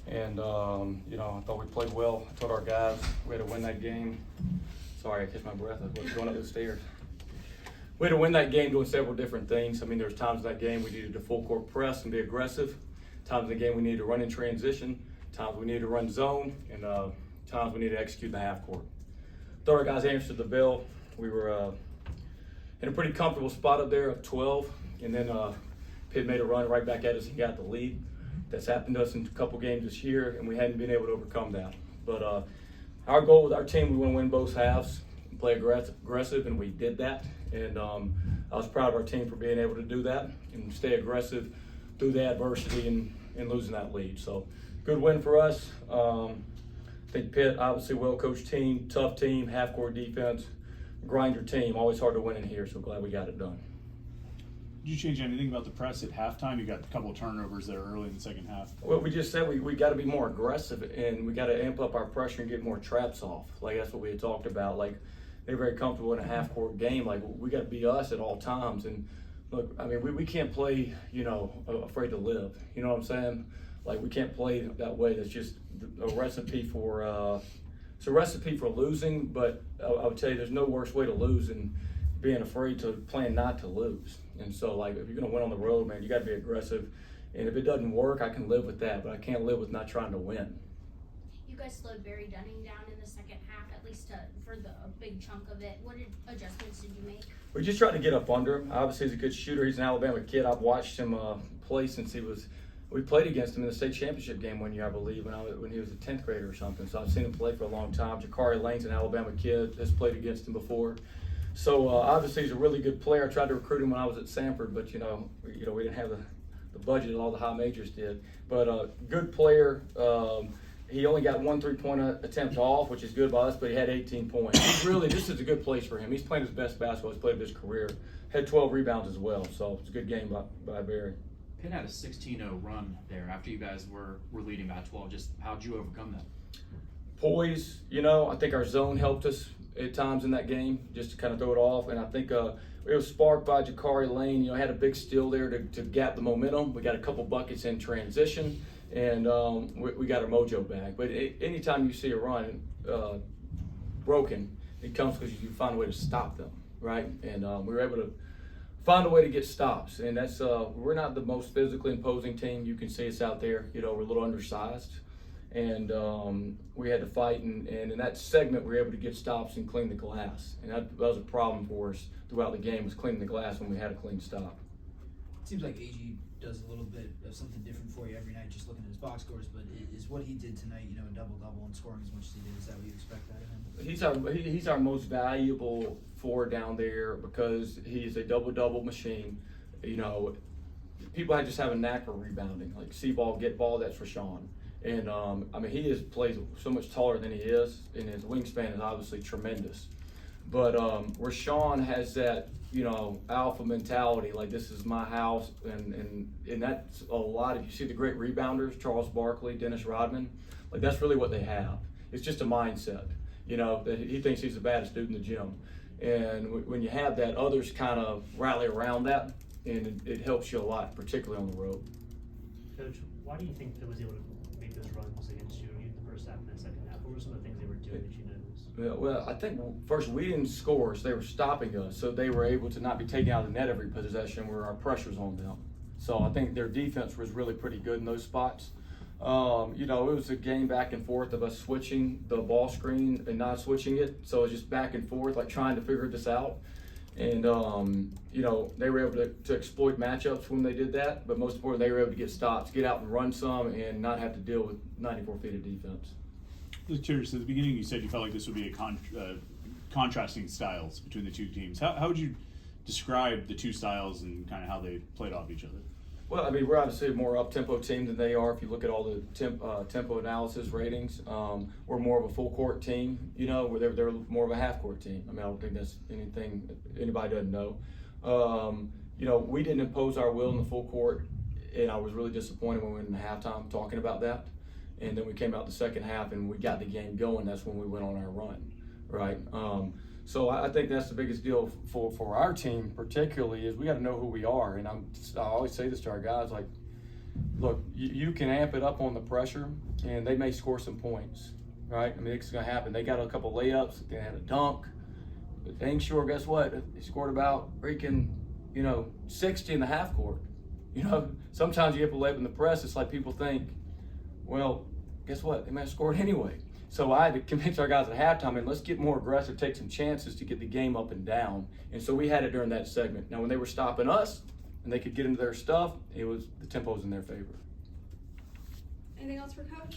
And, I thought we played well. I told our guys we had to win that game. Sorry, I catch my breath. I was going up the stairs. We had to win that game doing several different things. I mean, there was times in that game we needed to full court press and be aggressive. Times in the game we needed to run in transition. Times we needed to run zone. And times we needed to execute in the half court. Thought our guys answered the bell. We were in a pretty comfortable spot up there, up 12. And then Pitt made a run right back at us and got the lead. That's happened to us in a couple games this year, and we hadn't been able to overcome that. But our goal with our team, we want to win both halves and play aggressive, and we did that. And I was proud of our team for being able to do that and stay aggressive through the adversity and losing that lead. So good win for us. I think Pitt, obviously well-coached team, tough team, half-court defense, grinder team. Always hard to win in here, so glad we got it done. Did you change anything about the press at halftime? You got a couple of turnovers there early in the second half. Well, we just said we got to be more aggressive and we got to amp up our pressure and get more traps off. Like that's what we had talked about. Like they're very comfortable in a half-court game. Like we got to be us at all times. And look, I mean, we can't play, afraid to live. You know what I'm saying? Like we can't play that way. That's just a recipe for it's a recipe for losing. But I would tell you, there's no worse way to lose than being afraid to plan not to lose. And so, like, if you're going to win on the road, man, you got to be aggressive. And if it doesn't work, I can live with that, but I can't live with not trying to win. You guys slowed Barry Dunning down in the second half, at least for a big chunk of it. What adjustments did you make? We just tried to get up under him. Obviously, he's a good shooter. He's an Alabama kid. I've watched him play since we played against him in the state championship game one year, I believe, when he was a 10th grader or something. So I've seen him play for a long time. Jakari Lane's an Alabama kid. Has played against him before. So obviously he's a really good player. I tried to recruit him when I was at Sanford, but we didn't have the budget that all the high majors did. But good player. He only got 1 3-point attempt off, which is good by us, but he had 18 points. This is a good place for him. He's playing his best basketball he's played of his career. Had 12 rebounds as well, so it's a good game by Barry. Pitt had a 16-0 run there after you guys were leading by 12. Just how'd you overcome that? Poise, I think our zone helped us at times in that game, just to kind of throw it off. And I think it was sparked by Jakari Lane. Had a big steal there to gap the momentum. We got a couple buckets in transition, and we got our mojo back. But anytime you see a run broken, it comes because you find a way to stop them, right? And we were able to find a way to get stops. And that's we're not the most physically imposing team. You can see us out there. We're a little undersized. And we had to fight, and in that segment, we were able to get stops and clean the glass. And that was a problem for us throughout the game, was cleaning the glass when we had a clean stop. It seems like AG does a little bit of something different for you every night, just looking at his box scores. But is what he did tonight, a double-double and scoring as much as he did, is that what you expect out of him? He's our most valuable forward down there because he's a double-double machine. People just have a knack for rebounding. Like see ball, get ball, that's Rashawn. And, he plays so much taller than he is, and his wingspan is obviously tremendous. But Rashawn has that, alpha mentality, like this is my house, and that's a lot. If you see the great rebounders, Charles Barkley, Dennis Rodman, like that's really what they have. It's just a mindset, that he thinks he's the baddest dude in the gym. And when you have that, others kind of rally around that, and it helps you a lot, particularly on the road. Coach, why do you think Pitt was able to make those runs against you in the first half and the second half? What were some of the things they were doing that you noticed? Well, I think first we didn't score, so they were stopping us, so they were able to not be taken out of the net every possession where our pressure's on them. So I think their defense was really pretty good in those spots. It was a game back and forth of us switching the ball screen and not switching it, so it was just back and forth, like trying to figure this out. And, they were able to exploit matchups when they did that, but most importantly, they were able to get stops, get out and run some, and not have to deal with 94 feet of defense. Just curious, at the beginning you said you felt like this would be a contrasting styles between the two teams. How would you describe the two styles and kind of how they played off each other? Well, we're obviously a more up-tempo team than they are. If you look at all the tempo analysis ratings, we're more of a full-court team, where they're more of a half-court team. I don't think that's anything anybody doesn't know. We didn't impose our will in the full court, and I was really disappointed when we went into halftime talking about that. And then we came out the second half, and we got the game going. That's when we went on our run, right? So I think that's the biggest deal for our team, particularly, is we got to know who we are. And I always say this to our guys, like, look, you can amp it up on the pressure, and they may score some points, right? I mean, it's going to happen. They got a couple layups, they had a dunk. But dang sure, guess what? They scored about freaking, 60 in the half court. Sometimes you get a layup in the press, it's like people think, well, guess what? They might have scored anyway. So I had to convince our guys at halftime, and let's get more aggressive, take some chances to get the game up and down. And so we had it during that segment. Now, when they were stopping us and they could get into their stuff, the tempo was in their favor. Anything else for Coach?